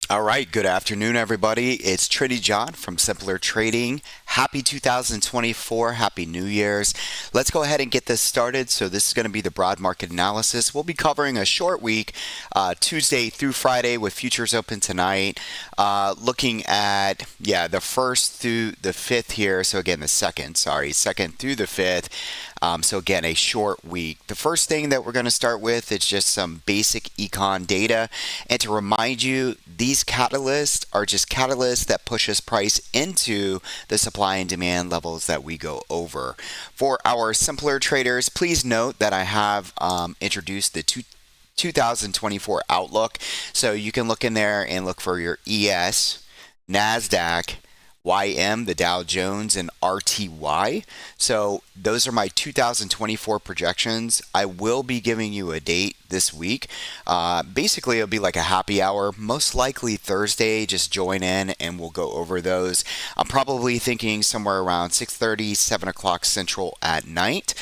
All right, good afternoon, everybody. It's Trinity John from Simpler Trading. Happy 2024, Happy New Year's. Let's go ahead and get this started. So this is going to be the broad market analysis. We'll be covering a short week, Tuesday through Friday with futures open tonight. Looking at, the first through the fifth here. So again, second through the fifth. So again, a short week. The first thing that we're going to start with is just some basic ECON data. And to remind you, these catalysts are just catalysts that pushes price into the supply and demand levels that we go over. For our simpler traders, please note that I have introduced the 2024 outlook. So you can look in there and look for your ES, NASDAQ, YM, the Dow Jones, and RTY. So those are my 2024 projections. I will be giving you a date this week. Basically, it'll be like a happy hour, most likely Thursday. Just join in and we'll go over those. I'm probably thinking somewhere around 6:30, 7 o'clock Central at night.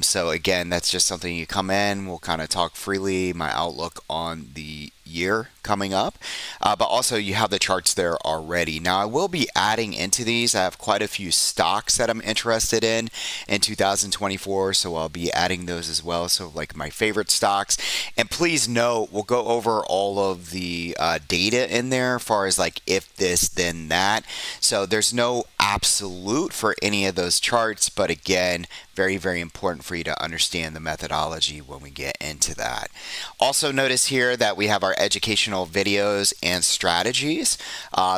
So again, that's just something you come in. We'll kind of talk freely, my outlook on the year coming up, but also you have the charts there already. Now I will be adding into these. I have quite a few stocks that I'm interested in 2024, so I'll be adding those as well. So like my favorite stocks, and please note we'll go over all of the data in there as far as like if this then that. So there's no absolute for any of those charts, but again, very, very important for you to understand the methodology when we get into that. Also notice here that we have our educational videos and strategies.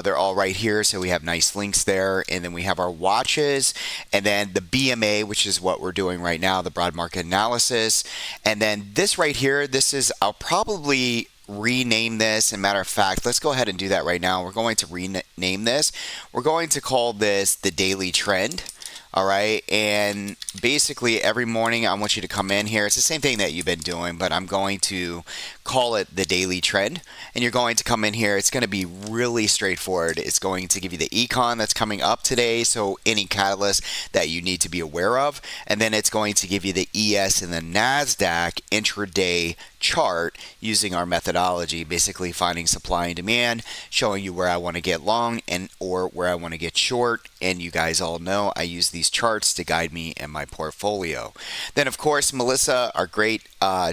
They're all right here, so we have nice links there. And then we have our watches, and then the BMA, which is what we're doing right now, the broad market analysis. And then this right here, I'll probably rename this. As a matter of fact, let's go ahead and do that right now. We're going to rename this. We're going to call this the daily trend. All right, and basically every morning I want you to come in here. It's the same thing that you've been doing, but I'm going to call it the daily trend. And you're going to come in here. It's going to be really straightforward. It's going to give you the econ that's coming up today, so any catalyst that you need to be aware of. And then it's going to give you the ES and the NASDAQ intraday chart using our methodology, basically finding supply and demand, showing you where I want to get long and or where I want to get short. And you guys all know I use these charts to guide me in my portfolio. Then of course Melissa, our great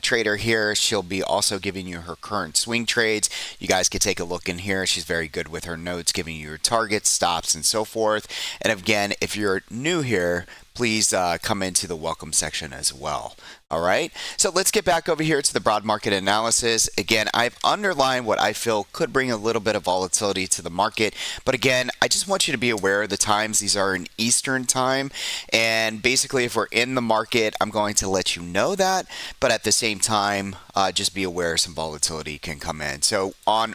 trader here, she'll be also giving you her current swing trades. You guys can take a look in here. She's very good with her notes, giving you your targets, stops, and so forth. And again, if you're new here, please come into the welcome section as well. All right, so let's get back over here to the broad market analysis. Again, I've underlined what I feel could bring a little bit of volatility to the market. But again, I just want you to be aware of the times. These are in Eastern time. And basically, if we're in the market, I'm going to let you know that. But at the same time, just be aware some volatility can come in. So on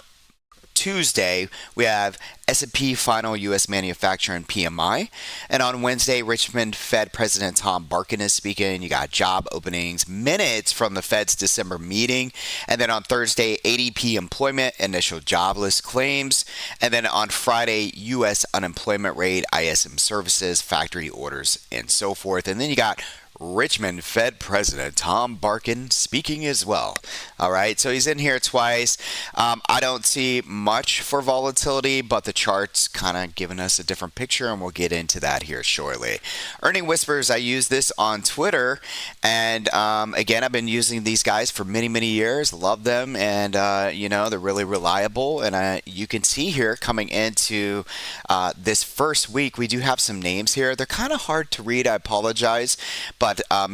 Tuesday, we have S&P final U.S. manufacturing PMI. And on Wednesday, Richmond Fed President Tom Barkin is speaking. You got job openings, minutes from the Fed's December meeting. And then on Thursday, ADP employment, initial jobless claims. And then on Friday, U.S. unemployment rate, ISM services, factory orders, and so forth. And then you got Richmond Fed President Tom Barkin speaking as well. All right, so he's in here twice. I don't see much for volatility, but the chart's kind of giving us a different picture, and we'll get into that here shortly. Earning Whispers, I use this on Twitter, and again, I've been using these guys for many, many years. Love them, and they're really reliable. And you can see here coming into this first week, we do have some names here. They're kind of hard to read. I apologize, but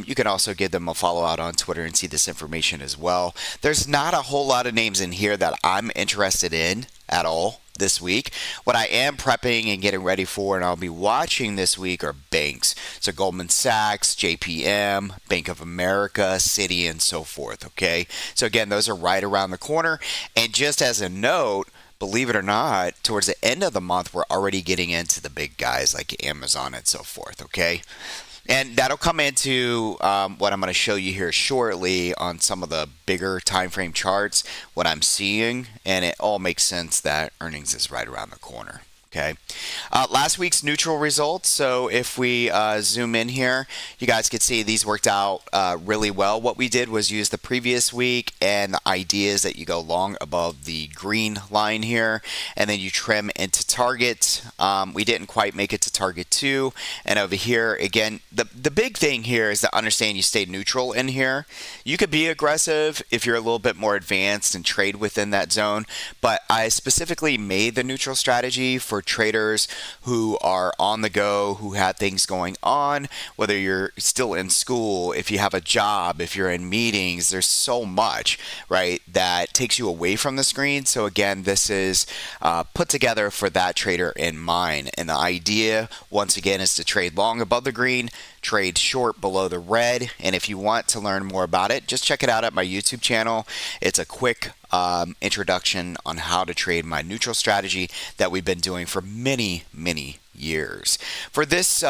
you can also give them a follow out on Twitter and see this information as well. There's not a whole lot of names in here that I'm interested in at all this week. What I am prepping and getting ready for, and I'll be watching this week, are banks. So Goldman Sachs, JPM, Bank of America, Citi, and so forth. Okay. So again, those are right around the corner. And just as a note, believe it or not, towards the end of the month, we're already getting into the big guys like Amazon and so forth. Okay. And that'll come into what I'm going to show you here shortly on some of the bigger time frame charts, what I'm seeing, and it all makes sense that earnings is right around the corner. Okay. Last week's neutral results. So if we zoom in here, you guys can see these worked out really well. What we did was use the previous week, and the idea is that you go long above the green line here, and then you trim into target. We didn't quite make it to target 2. And over here, again, the big thing here is to understand you stay neutral in here. You could be aggressive if you're a little bit more advanced and trade within that zone, but I specifically made the neutral strategy for traders who are on the go, who had things going on, whether you're still in school, if you have a job, if you're in meetings. There's so much, right, that takes you away from the screen. So again, this is put together for that trader in mind. And the idea, once again, is to trade long above the green, trade short below the red. And if you want to learn more about it, just check it out at my YouTube channel. It's a quick introduction on how to trade my neutral strategy that we've been doing for many years. For this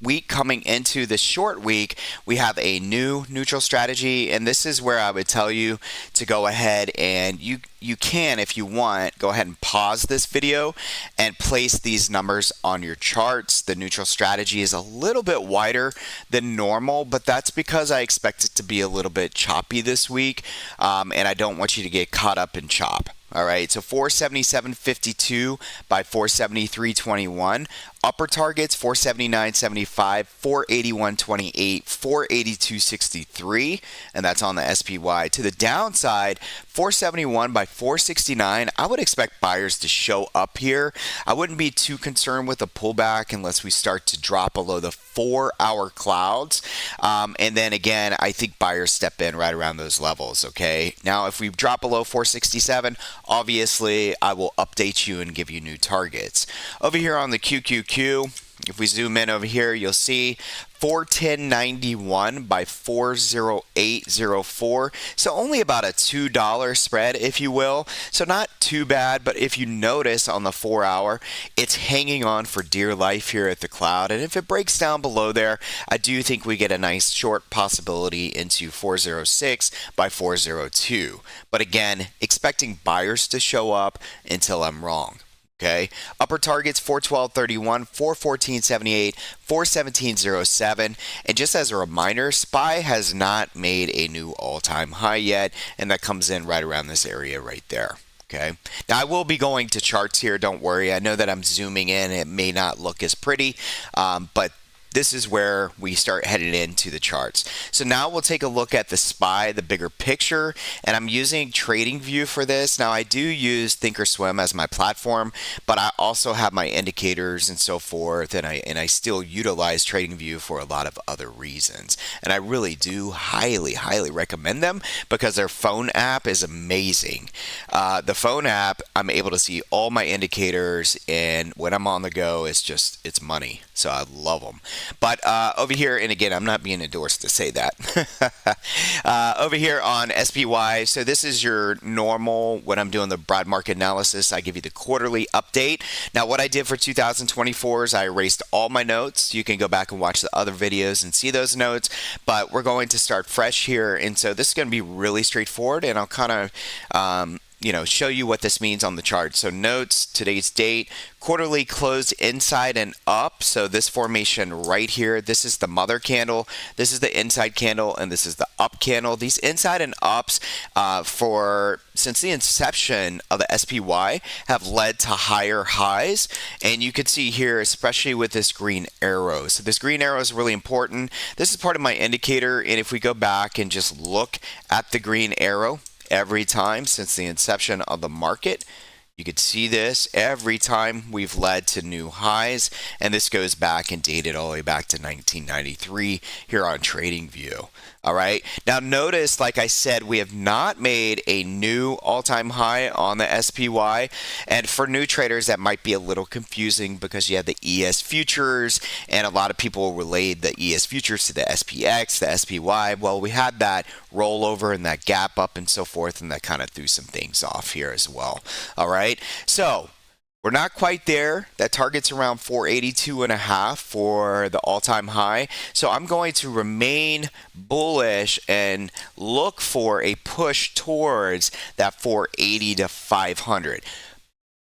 week coming into the short week, we have a new neutral strategy, and this is where I would tell you to go ahead and you can, if you want, go ahead and pause this video and place these numbers on your charts. The neutral strategy is a little bit wider than normal, but that's because I expect it to be a little bit choppy this week, and I don't want you to get caught up in chop. All right, so 477.52 by 473.21. Upper targets 479.75, 481.28, 482.63, and that's on the SPY. To the downside, 471 by 469. I would expect buyers to show up here. I wouldn't be too concerned with a pullback unless we start to drop below the 4-hour clouds. And then again, I think buyers step in right around those levels, okay? Now, if we drop below 467, obviously, I will update you and give you new targets. Over here on the QQQ, if we zoom in over here, you'll see 410.91 by 408.04. So only about a $2 spread, if you will. So not too bad, but if you notice on the 4-hour, it's hanging on for dear life here at the cloud. And if it breaks down below there, I do think we get a nice short possibility into 406 by 402. But again, expecting buyers to show up until I'm wrong. Okay, upper targets 412.31, 414.78, 417.07, and just as a reminder, SPY has not made a new all-time high yet, and that comes in right around this area right there. Okay, now I will be going to charts here, don't worry. I know that I'm zooming in, it may not look as pretty, but this is where we start heading into the charts. So now we'll take a look at the SPY, the bigger picture, and I'm using TradingView for this. Now I do use Thinkorswim as my platform, but I also have my indicators and so forth, and I still utilize TradingView for a lot of other reasons. And I really do highly recommend them because their phone app is amazing. The phone app, I'm able to see all my indicators, and when I'm on the go, it's money. So I love them. But over here, and again, I'm not being endorsed to say that. Over here on SPY, so this is your normal, when I'm doing the broad market analysis, I give you the quarterly update. Now, what I did for 2024 is I erased all my notes. You can go back and watch the other videos and see those notes, but we're going to start fresh here. And so this is going to be really straightforward, and I'll kind of show you what this means on the chart. So notes, today's date, quarterly closed inside and up. So this formation right here, this is the mother candle, this is the inside candle, and this is the up candle. These inside and ups since the inception of the SPY have led to higher highs. And you can see here, especially with this green arrow. So this green arrow is really important. This is part of my indicator. And if we go back and just look at the green arrow, every time since the inception of the market, you could see this every time we've led to new highs, and this goes back and dated all the way back to 1993 here on TradingView. All right, now notice, like I said, we have not made a new all-time high on the SPY, and for new traders that might be a little confusing because you have the ES futures, and a lot of people relate the ES futures to the SPX, the SPY. Well, we had that rollover and that gap up and so forth, and that kind of threw some things off here as well. All right, so we're not quite there. That target's around 482.5 for the all-time high. So I'm going to remain bullish and look for a push towards that 480 to 500.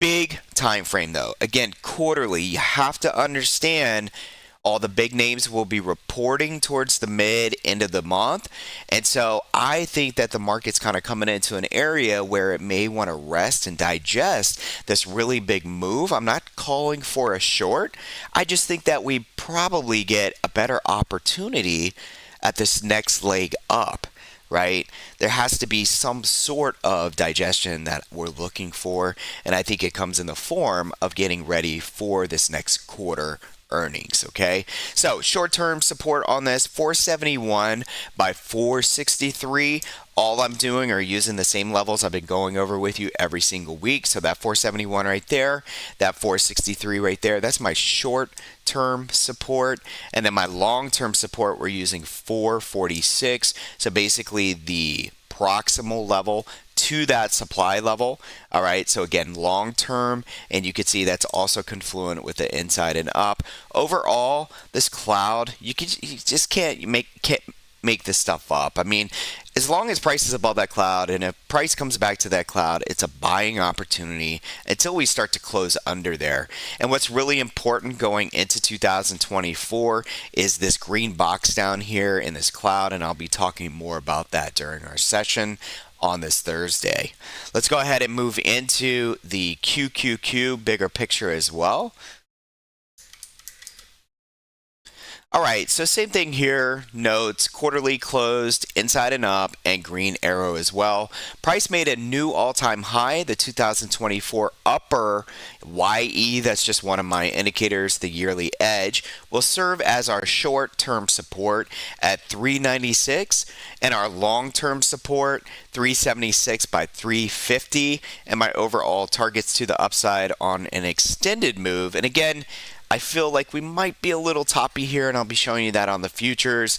Big time frame though. Again, quarterly, you have to understand all the big names will be reporting towards the end of the month. And so I think that the market's kind of coming into an area where it may want to rest and digest this really big move. I'm not calling for a short. I just think that we probably get a better opportunity at this next leg up. Right? There has to be some sort of digestion that we're looking for, and I think it comes in the form of getting ready for this next quarter earnings. Okay, so short-term support on this 471 by 463. All I'm doing are using the same levels I've been going over with you every single week. So that 471 right there, that 463 right there, that's my short-term support. And then my long-term support, we're using 446. So basically the proximal level to that supply level. All right, so again, long term, and you can see that's also confluent with the inside and up. Overall, this cloud, you just can't make this stuff up. I mean, as long as price is above that cloud, and if price comes back to that cloud, it's a buying opportunity until we start to close under there. And what's really important going into 2024 is this green box down here in this cloud, and I'll be talking more about that during our session on this Thursday. Let's go ahead and move into the QQQ bigger picture as well. All right, so same thing here. Notes, quarterly closed, inside and up, and green arrow as well. Price made a new all-time high, the 2024 upper YE, that's just one of my indicators, the yearly edge, will serve as our short-term support at 396, and our long-term support, 376 by 350, and my overall targets to the upside on an extended move. And again, I feel like we might be a little toppy here, and I'll be showing you that on the futures.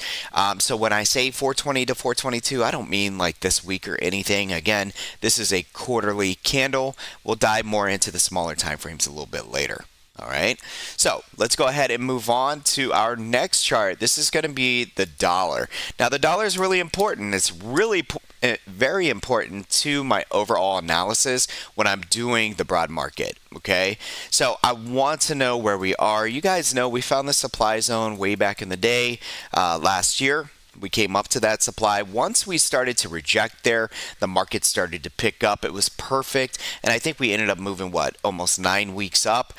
So when I say 420 to 422, I don't mean like this week or anything. Again, this is a quarterly candle. We'll dive more into the smaller time frames a little bit later. All right, so let's go ahead and move on to our next chart. This is going to be the dollar. Now, the dollar is really important. It's really very important to my overall analysis when I'm doing the broad market. Okay, so I want to know where we are. You guys know we found the supply zone way back in the day last year. We came up to that supply. Once we started to reject there, the market started to pick up. It was perfect. And I think we ended up moving, almost 9 weeks up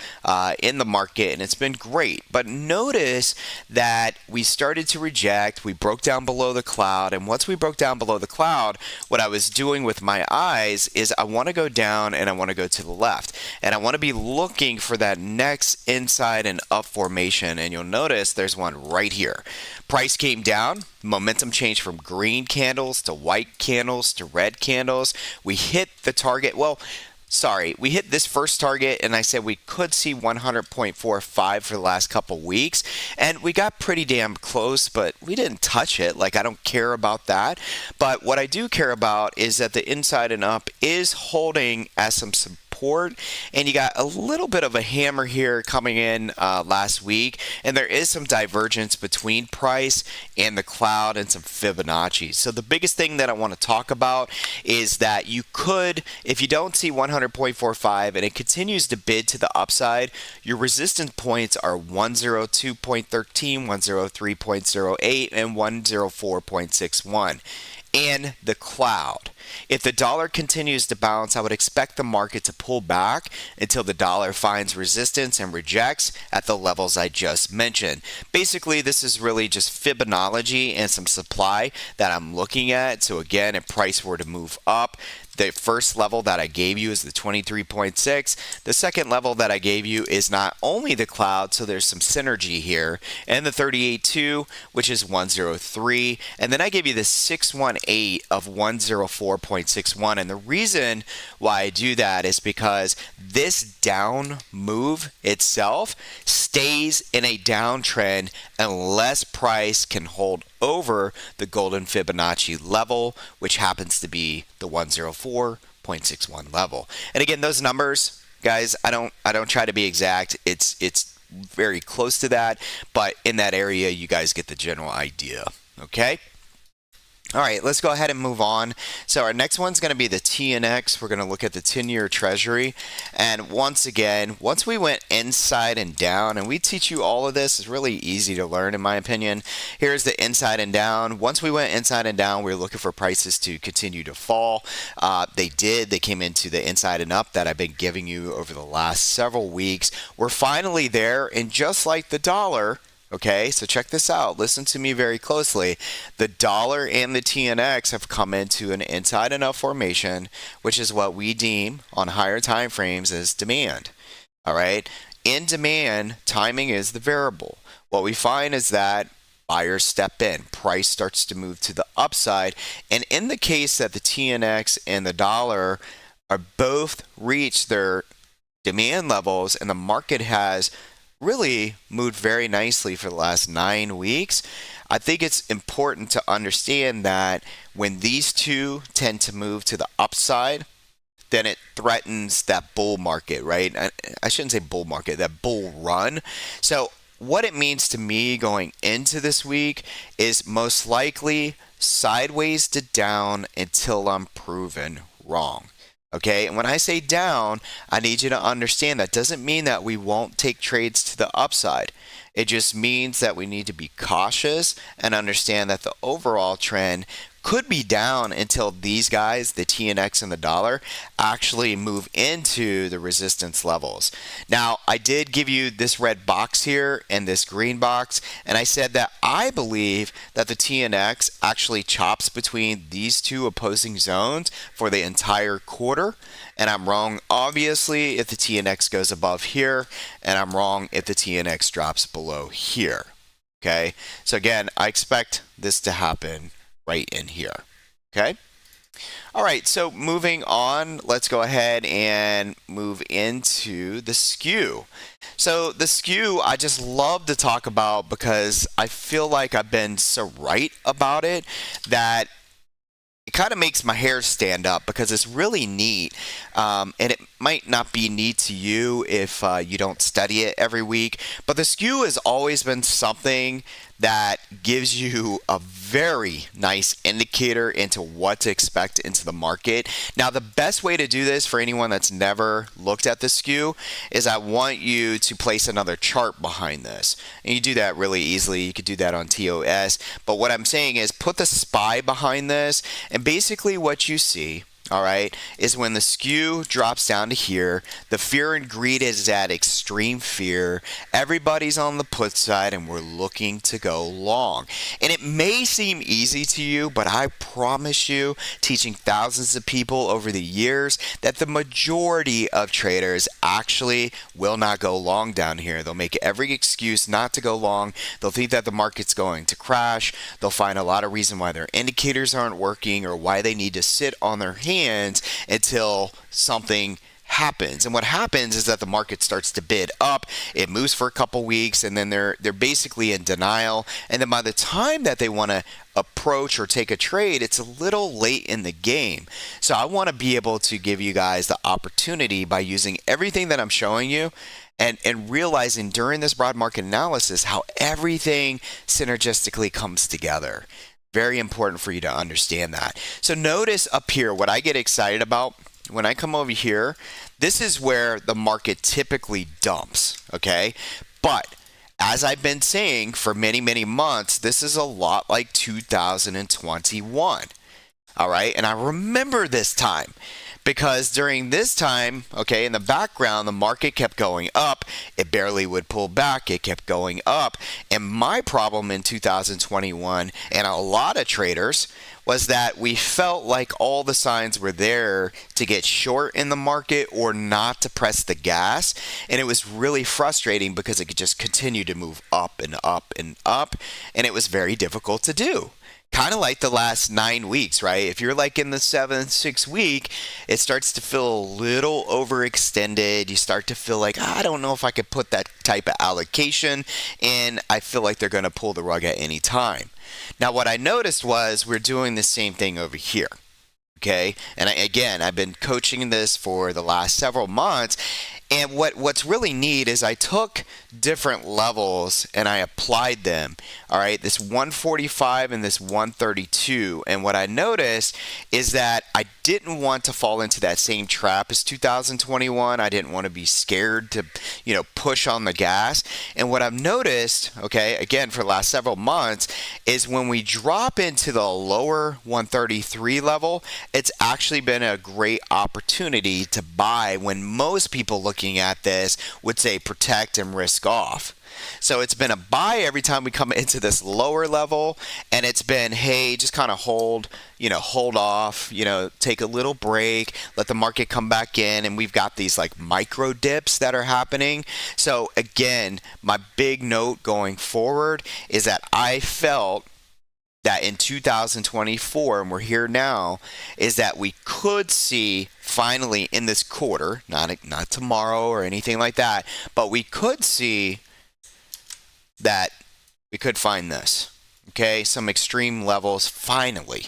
in the market. And it's been great. But notice that we started to reject. We broke down below the cloud. And once we broke down below the cloud, what I was doing with my eyes is I want to go down and I want to go to the left. And I want to be looking for that next inside and up formation. And you'll notice there's one right here. Price came down. Momentum changed from green candles to white candles to red candles. We hit the target. We hit this first target, and I said we could see 100.45 for the last couple weeks, and we got pretty damn close, but we didn't touch it. Like, I don't care about that. But what I do care about is that the inside and up is holding as some support, and you got a little bit of a hammer here coming in last week, and there is some divergence between price and the cloud and some Fibonacci. So the biggest thing that I want to talk about is that you could, if you don't see 100.45 and it continues to bid to the upside, your resistance points are 102.13, 103.08, and 104.61. And the cloud. If the dollar continues to bounce, I would expect the market to pull back until the dollar finds resistance and rejects at the levels I just mentioned. Basically, this is really just Fibonacci and some supply that I'm looking at. So again, if price were to move up, the first level that I gave you is the 23.6. The second level that I gave you is not only the cloud, so there's some synergy here, and the 38.2, which is 103. And then I gave you the 618 of 104.61. And the reason why I do that is because this down move itself stays in a downtrend unless price can hold over the golden Fibonacci level, which happens to be the 104.61 level. And again, those numbers, guys, I don't try to be exact. It's very close to that, but in that area, you guys get the general idea. Okay. All right, let's go ahead and move on. So our next one's going to be the TNX. We're going to look at the 10-year treasury. And once again, once we went inside and down, and we teach you all of this, it's really easy to learn in my opinion. Here's the inside and down. Once we went inside and down, we were looking for prices to continue to fall. They did. They came into the inside and up that I've been giving you over the last several weeks. We're finally there, and just like the dollar, okay, so check this out. Listen to me very closely. The dollar and the TNX have come into an inside and up formation, which is what we deem on higher time frames as demand. All right. In demand, timing is the variable. What we find is that buyers step in, price starts to move to the upside, and in the case that the TNX and the dollar are both reached their demand levels and the market has really moved very nicely for the last 9 weeks, I think it's important to understand that when these two tend to move to the upside, then it threatens that bull market, right? I shouldn't say bull market, that bull run. So what it means to me going into this week is most likely sideways to down until I'm proven wrong. Okay, and when I say down, I need you to understand that doesn't mean that we won't take trades to the upside. It just means that we need to be cautious and understand that the overall trend could be down until these guys, the TNX and the dollar, actually move into the resistance levels. Now, I did give you this red box here and this green box, and I said that I believe that the TNX actually chops between these two opposing zones for the entire quarter. And I'm wrong, obviously, if the TNX goes above here, and I'm wrong if the TNX drops below here. Okay, so again, I expect this to happen right in here. Okay. All right, so moving on, let's go ahead and move into the skew. So the skew, I just love to talk about because I feel like I've been so right about it that it kind of makes my hair stand up because it's really neat. And it might not be neat to you if you don't study it every week. But the skew has always been something that gives you a very nice indicator into what to expect into the market. Now, the best way to do this for anyone that's never looked at the skew is I want you to place another chart behind this. And you do that really easily. You could do that on TOS. But what I'm saying is put the SPY behind this, and basically what you see, all right, is when the skew drops down to here, the fear and greed is at extreme fear. Everybody's on the put side and we're looking to go long. And it may seem easy to you, but I promise you, teaching thousands of people over the years, that the majority of traders actually will not go long down here. They'll make every excuse not to go long. They'll think that the market's going to crash. They'll find a lot of reason why their indicators aren't working or why they need to sit on their hands until something happens. And what happens is that the market starts to bid up, it moves for a couple weeks, and then they're basically in denial. And then by the time that they want to approach or take a trade, it's a little late in the game. So I want to be able to give you guys the opportunity by using everything that I'm showing you and realizing during this broad market analysis how everything synergistically comes together. Very important for you to understand that. So notice up here what I get excited about when I come over here. This is where the market typically dumps, okay? But as I've been saying for many, many months, this is a lot like 2021. All right, and I remember this time because during this time, okay, in the background, the market kept going up. It barely would pull back. It kept going up. And my problem in 2021 and a lot of traders was that we felt like all the signs were there to get short in the market or not to press the gas. And it was really frustrating because it could just continue to move up and up and up. And it was very difficult to do. Kind of like the last 9 weeks, right? If you're like in the 7th, 6th week, it starts to feel a little overextended. You start to feel like, I don't know if I could put that type of allocation, and I feel like they're going to pull the rug at any time. Now, what I noticed was we're doing the same thing over here. Okay, and again, I've been coaching this for the last several months, And what's really neat is I took different levels and I applied them. All right, this 145 and this 132. And what I noticed is that I didn't want to fall into that same trap as 2021. I didn't want to be scared to, push on the gas. And what I've noticed, okay, again for the last several months, is when we drop into the lower 133 level, it's actually been a great opportunity to buy when most people looking at this would say protect and risk off. So it's been a buy every time we come into this lower level, and it's been, hey, just kind of hold off, take a little break, let the market come back in, and we've got these like micro dips that are happening. So again, my big note going forward is that I felt that in 2024, and we're here now, is that we could see finally in this quarter, not tomorrow or anything like that, but we could see that we could find this, okay, some extreme levels finally.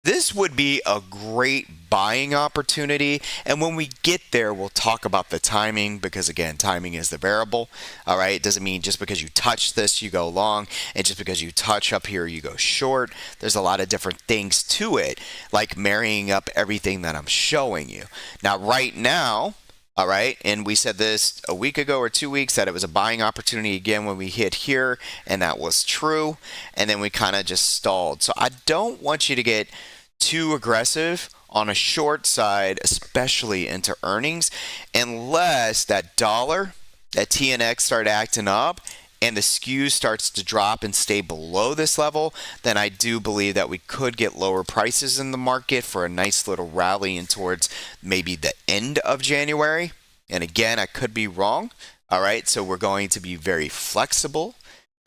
This would be a great buying opportunity, and when we get there, we'll talk about the timing, because again, timing is the variable. All right, it doesn't mean just because you touch this you go long, and just because you touch up here you go short. There's a lot of different things to it, like marrying up everything that I'm showing you. Now, right now, all right, and we said this a week ago or 2 weeks that it was a buying opportunity again when we hit here, and that was true, and then we kind of just stalled. So I don't want you to get too aggressive on a short side, especially into earnings, unless that dollar, that TNX start acting up and the skew starts to drop and stay below this level, then I do believe that we could get lower prices in the market for a nice little rally in towards maybe the end of January. And again, I could be wrong. All right, so we're going to be very flexible,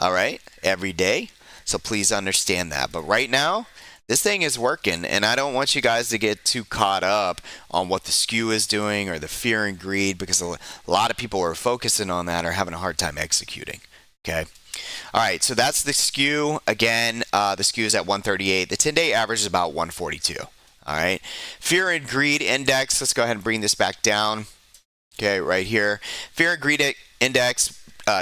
all right, every day. So please understand that. But right now, this thing is working, and I don't want you guys to get too caught up on what the skew is doing or the fear and greed, because a lot of people who are focusing on that are having a hard time executing. Okay. All right. So that's the skew. Again, the skew is at 138. The 10-day average is about 142. All right. Fear and greed index. Let's go ahead and bring this back down. Okay. Right here. Fear and greed index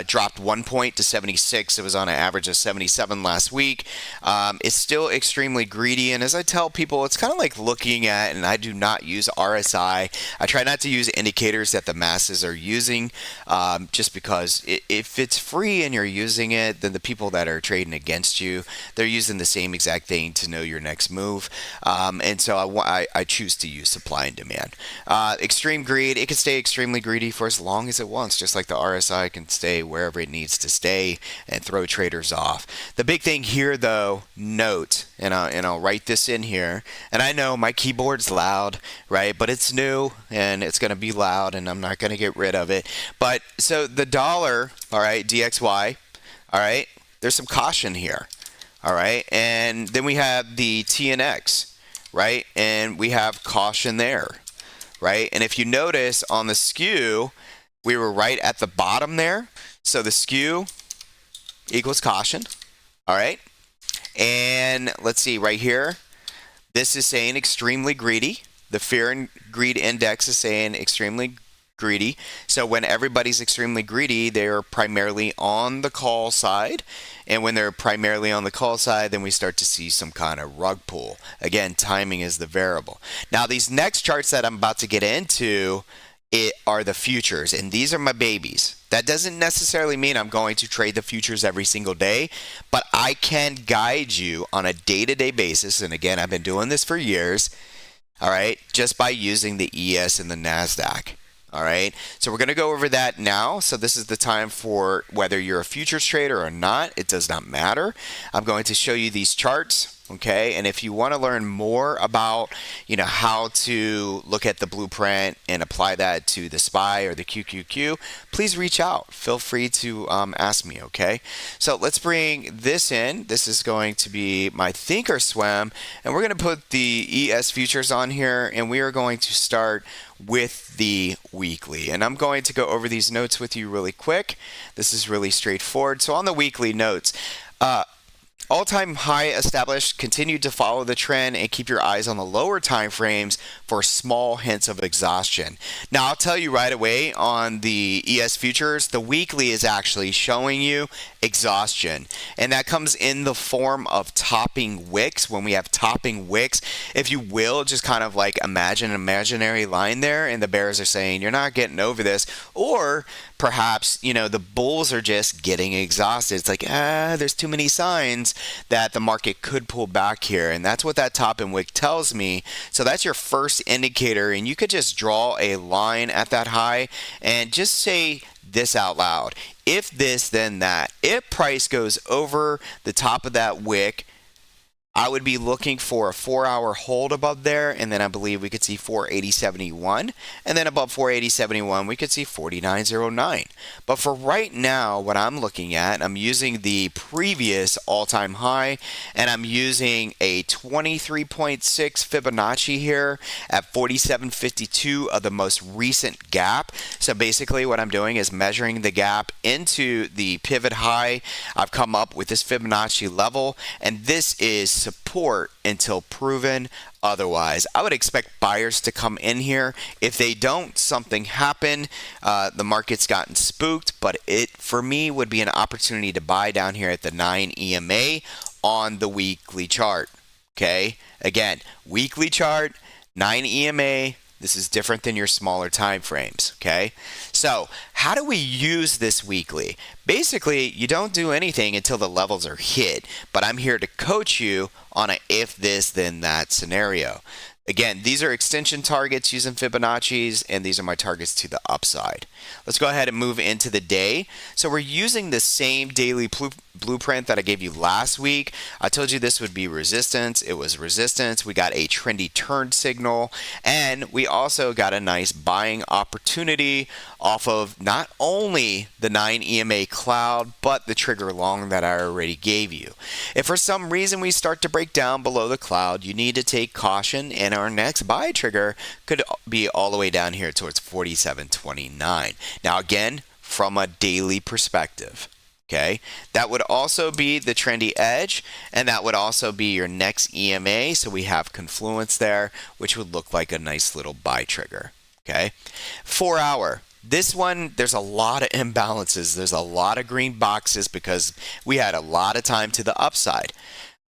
dropped 1 point to 76. It was on an average of 77 last week. It's still extremely greedy, and as I tell people, it's kind of like looking at, and I do not use RSI. I try not to use indicators that the masses are using, just because if it's free and you're using it, then the people that are trading against you, they're using the same exact thing to know your next move. And so I choose to use supply and demand. Extreme greed, it can stay extremely greedy for as long as it wants, just like the RSI can stay wherever it needs to stay and throw traders off. The big thing here, though, note, and I'll write this in here, and I know my keyboard's loud, right, but it's new and it's going to be loud, and I'm not going to get rid of it. But so the dollar, all right, DXY, all right, there's some caution here, all right, and then we have the TNX, right, and we have caution there, right, and if you notice on the skew, we were right at the bottom there. So the skew equals caution. All right. And let's see right here. This is saying extremely greedy. The fear and greed index is saying extremely greedy. So when everybody's extremely greedy, they're primarily on the call side. And when they're primarily on the call side, then we start to see some kind of rug pull. Again, timing is the variable. Now, these next charts that I'm about to get into are the futures, and these are my babies. That doesn't necessarily mean I'm going to trade the futures every single day, but I can guide you on a day-to-day basis, and again, I've been doing this for years, all right, just by using the ES and the NASDAQ. All right, so we're going to go over that now. So this is the time for whether you're a futures trader or not. It does not matter. I'm going to show you these charts. Okay, and if you want to learn more about, how to look at the blueprint and apply that to the SPY or the QQQ, please reach out. Feel free to ask me, okay? So let's bring this in. This is going to be my Thinkorswim, and we're going to put the ES futures on here, and we are going to start with the weekly. And I'm going to go over these notes with you really quick. This is really straightforward. So on the weekly notes, all-time high established. Continue to follow the trend and keep your eyes on the lower time frames for small hints of exhaustion. Now, I'll tell you right away on the ES futures, the weekly is actually showing you exhaustion, and that comes in the form of topping wicks. When we have topping wicks, if you will, just kind of like imagine an imaginary line there, and the bears are saying you're not getting over this, or perhaps the bulls are just getting exhausted. It's like there's too many signs that the market could pull back here, and that's what that top and wick tells me. So that's your first indicator, and you could just draw a line at that high and just say this out loud: if this, then that. If price goes over the top of that wick, I would be looking for a 4-hour hold above there, and then I believe we could see 480.71, and then above 480.71 we could see 49.09. But for right now, what I'm looking at, I'm using the previous all-time high, and I'm using a 23.6 Fibonacci here at 47.52 of the most recent gap. So basically what I'm doing is measuring the gap into the pivot high. I've come up with this Fibonacci level, and this is support until proven otherwise. I would expect buyers to come in here. If they don't, something happened. The market's gotten spooked, but it, for me, would be an opportunity to buy down here at the 9 EMA on the weekly chart. Okay, again, weekly chart, 9 EMA. This is different than your smaller time frames, okay? So how do we use this weekly? Basically, you don't do anything until the levels are hit, but I'm here to coach you on a if this, then that scenario. Again, these are extension targets using Fibonacci's, and these are my targets to the upside. Let's go ahead and move into the day. So we're using the same daily blueprint that I gave you last week. I told you this would be resistance. It was resistance. We got a trendy turn signal, and we also got a nice buying opportunity off of not only the 9 EMA cloud, but the trigger long that I already gave you. If for some reason we start to break down below the cloud, you need to take caution, and our next buy trigger could be all the way down here towards 47.29. Now again, from a daily perspective. Okay, that would also be the trendy edge, and that would also be your next EMA. So we have confluence there, which would look like a nice little buy trigger. Okay, 4 hour. This one, there's a lot of imbalances. There's a lot of green boxes because we had a lot of time to the upside.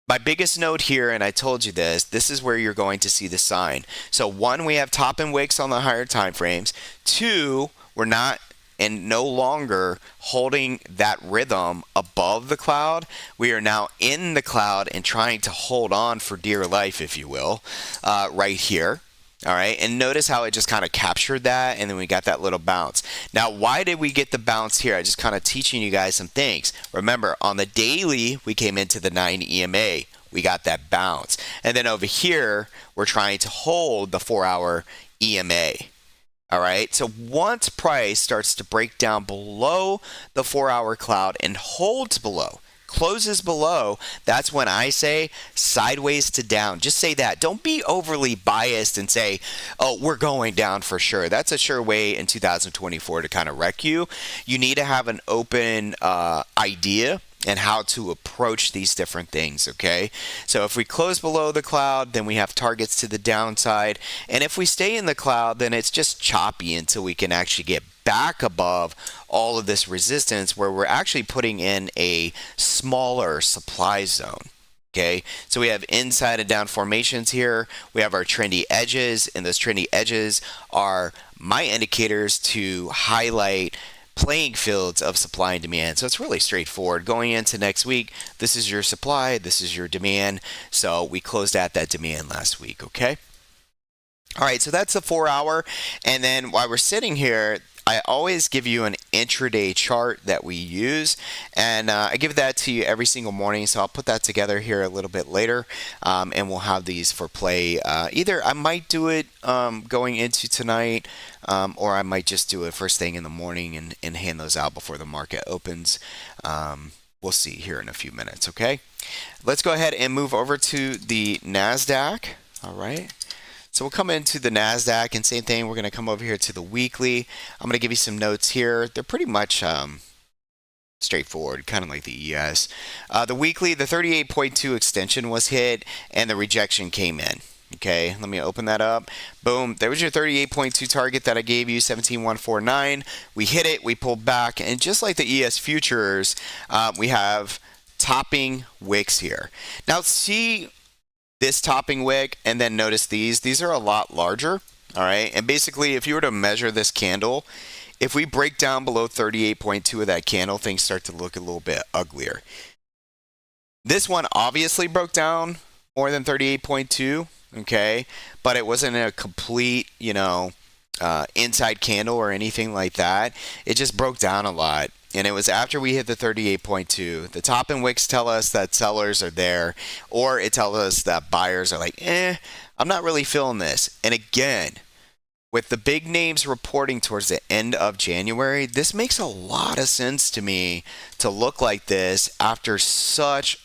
My biggest note here, and I told you this is where you're going to see the sign. So 1, we have top and wicks on the higher time frames. 2, we're not and no longer holding that rhythm above the cloud. We are now in the cloud and trying to hold on for dear life, if you will, right here. All right, and notice how it just kind of captured that, and then we got that little bounce. Now, why did we get the bounce here? I just kind of teaching you guys some things. Remember, on the daily, we came into the 9 EMA. We got that bounce. And then over here, we're trying to hold the 4-hour EMA. All right, so once price starts to break down below the 4-hour cloud and holds below, closes below, that's when I say sideways to down. Just say that. Don't be overly biased and say, oh, we're going down for sure. That's a sure way in 2024 to kind of wreck you. You need to have an open idea and how to approach these different things, okay? So if we close below the cloud, then we have targets to the downside. And if we stay in the cloud, then it's just choppy until we can actually get back above all of this resistance where we're actually putting in a smaller supply zone. Okay, so we have inside and down formations here. We have our trendy edges, and those trendy edges are my indicators to highlight playing fields of supply and demand. So it's really straightforward. Going into next week, this is your supply, this is your demand. So we closed at that demand last week, okay? All right, so that's the 4-hour. And then while we're sitting here, I always give you an intraday chart that we use, and I give that to you every single morning. So I'll put that together here a little bit later, and we'll have these for play. Either I might do it going into tonight, or I might just do it first thing in the morning and hand those out before the market opens. We'll see here in a few minutes, okay? Let's go ahead and move over to the NASDAQ, all right? So we'll come into the NASDAQ, and same thing, we're going to come over here to the weekly. I'm going to give you some notes here. They're pretty much straightforward, kind of like the ES. The weekly, the 38.2 extension was hit and the rejection came in. Okay, let me open that up. Boom, there was your 38.2 target that I gave you, 17,149. We hit it, we pulled back, and just like the ES futures, we have topping wicks here. Now see this topping wick and then notice these are a lot larger. All right, and basically if you were to measure this candle, if we break down below 38.2 of that candle, things start to look a little bit uglier. This one obviously broke down more than 38.2, okay, but it wasn't a complete, inside candle or anything like that. It just broke down a lot. And it was after we hit the 38.2. The top and wicks tell us that sellers are there, or it tells us that buyers are like, I'm not really feeling this. And again, with the big names reporting towards the end of January, this makes a lot of sense to me to look like this after such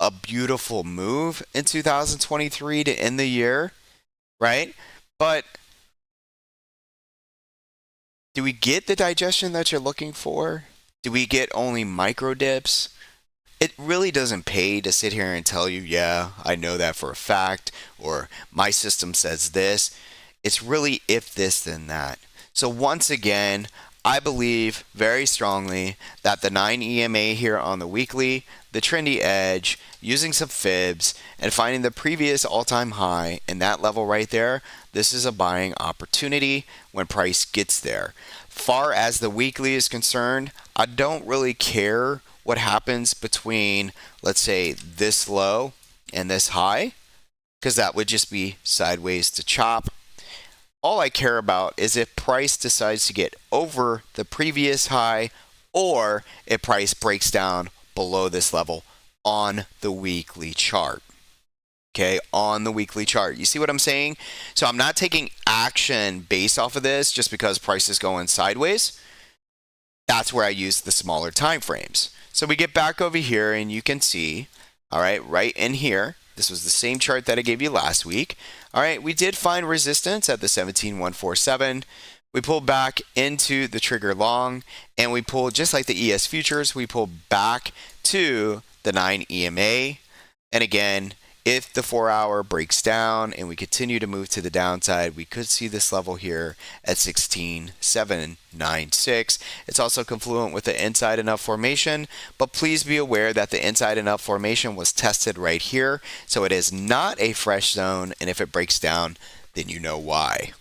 a beautiful move in 2023 to end the year, right? But do we get the digestion that you're looking for? Do we get only micro dips? It really doesn't pay to sit here and tell you, yeah, I know that for a fact, or my system says this. It's really if this, then that. So once again, I believe very strongly that the 9 EMA here on the weekly, the trendy edge, using some fibs, and finding the previous all-time high and that level right there, this is a buying opportunity when price gets there. Far as the weekly is concerned, I don't really care what happens between, let's say, this low and this high, because that would just be sideways to chop. All I care about is if price decides to get over the previous high, or if price breaks down below this level on the weekly chart. Okay, on the weekly chart. You see what I'm saying? So I'm not taking action based off of this just because price is going sideways. That's where I use the smaller time frames. So we get back over here and you can see, all right, right in here, this was the same chart that I gave you last week. All right, we did find resistance at the 17,147. We pulled back into the trigger long, and we pulled, just like the ES futures, we pulled back to the 9 EMA. And again, if the 4-hour breaks down and we continue to move to the downside, we could see this level here at 16,796. It's also confluent with the inside and up formation, but please be aware that the inside and up formation was tested right here, so it is not a fresh zone, and if it breaks down, then you know why.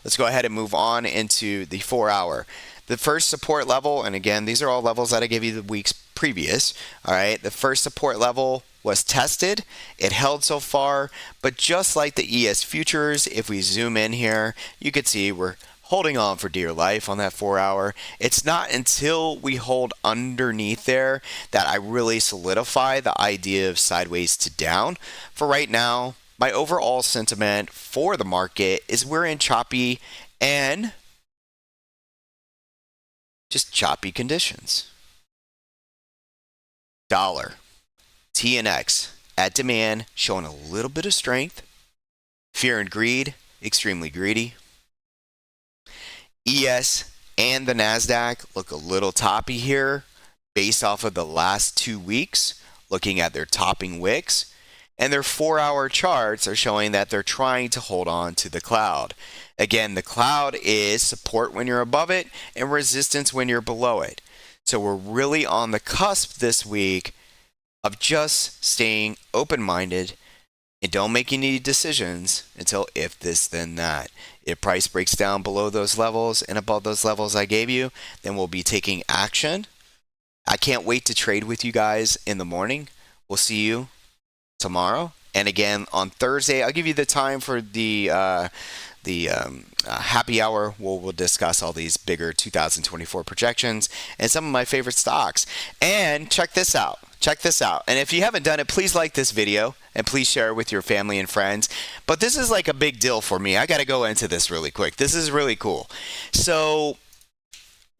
Let's go ahead and move on into the 4-hour. The first support level, and again, these are all levels that I gave you the weeks previous. All right, the first support level was tested. It held so far, but just like the ES futures, if we zoom in here, you can see we're holding on for dear life on that 4-hour. It's not until we hold underneath there that I really solidify the idea of sideways to down. For right now, my overall sentiment for the market is we're in choppy and just choppy conditions. Dollar, TNX at demand, showing a little bit of strength. Fear and greed, extremely greedy. ES and the NASDAQ look a little toppy here based off of the last 2 weeks, looking at their topping wicks. And their 4-hour charts are showing that they're trying to hold on to the cloud. Again, the cloud is support when you're above it and resistance when you're below it. So we're really on the cusp this week of just staying open-minded and don't make any decisions until if this, then that. If price breaks down below those levels and above those levels I gave you, then we'll be taking action. I can't wait to trade with you guys in the morning. We'll see you tomorrow, and again on Thursday. I'll give you the time for the happy hour. We'll discuss all these bigger 2024 projections and some of my favorite stocks. And check this out. And if you haven't done it, please like this video and please share it with your family and friends. But this is like a big deal for me. I got to go into this really quick. This is really cool. So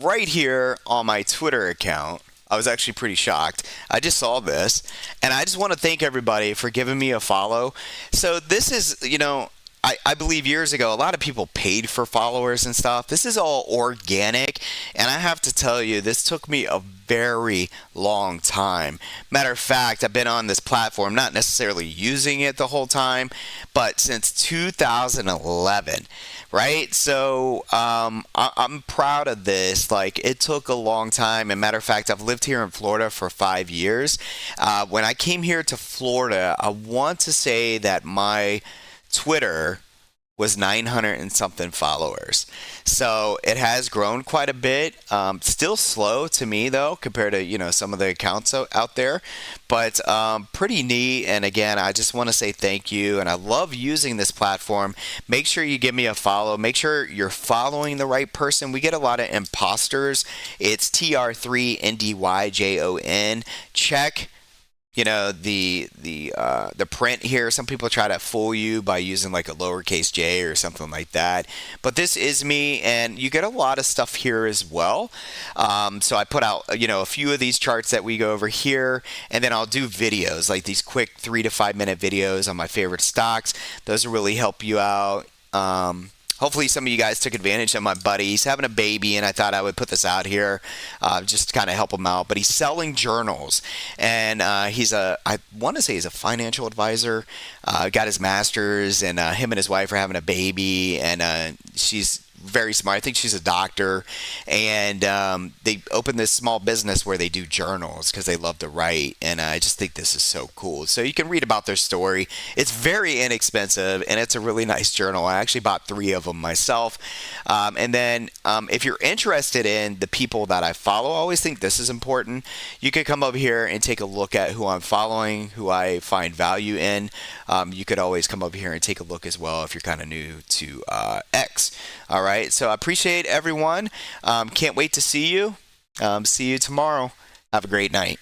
right here on my Twitter account, I was actually pretty shocked. I just saw this, and I just want to thank everybody for giving me a follow. So this is, I believe years ago, a lot of people paid for followers and stuff. This is all organic. And I have to tell you, this took me a very long time. Matter of fact, I've been on this platform, not necessarily using it the whole time, but since 2011, right? So I'm proud of this. Like, it took a long time. And matter of fact, I've lived here in Florida for 5 years. When I came here to Florida, I want to say that my Twitter was 900 and something followers. So it has grown quite a bit. Still slow to me though, compared to some of the accounts out there, but pretty neat. And again, I just want to say thank you, and I love using this platform. Make sure you give me a follow. Make sure you're following the right person. We get a lot of imposters. It's TR3NDYJON. Check the print here. Some people try to fool you by using like a lowercase j or something like that, but this is me, and you get a lot of stuff here as well. So I put out a few of these charts that we go over here, and then I'll do videos like these quick 3 to 5 minute videos on my favorite stocks. Those will really help you out. Hopefully some of you guys took advantage of my buddy. He's having a baby, and I thought I would put this out here just to kind of help him out. But he's selling journals, and I want to say he's a financial advisor. Got his master's, and him and his wife are having a baby, and she's very smart. I think she's a doctor, and they opened this small business where they do journals because they love to write, and I just think this is so cool. So you can read about their story. It's very inexpensive, and it's a really nice journal. I actually bought 3 of them myself. And then if you're interested in the people that I follow, I always think this is important. You could come over here and take a look at who I'm following, who I find value in. You could always come over here and take a look as well if you're kind of new to X. All right, so I appreciate everyone. Can't wait to see you. See you tomorrow. Have a great night.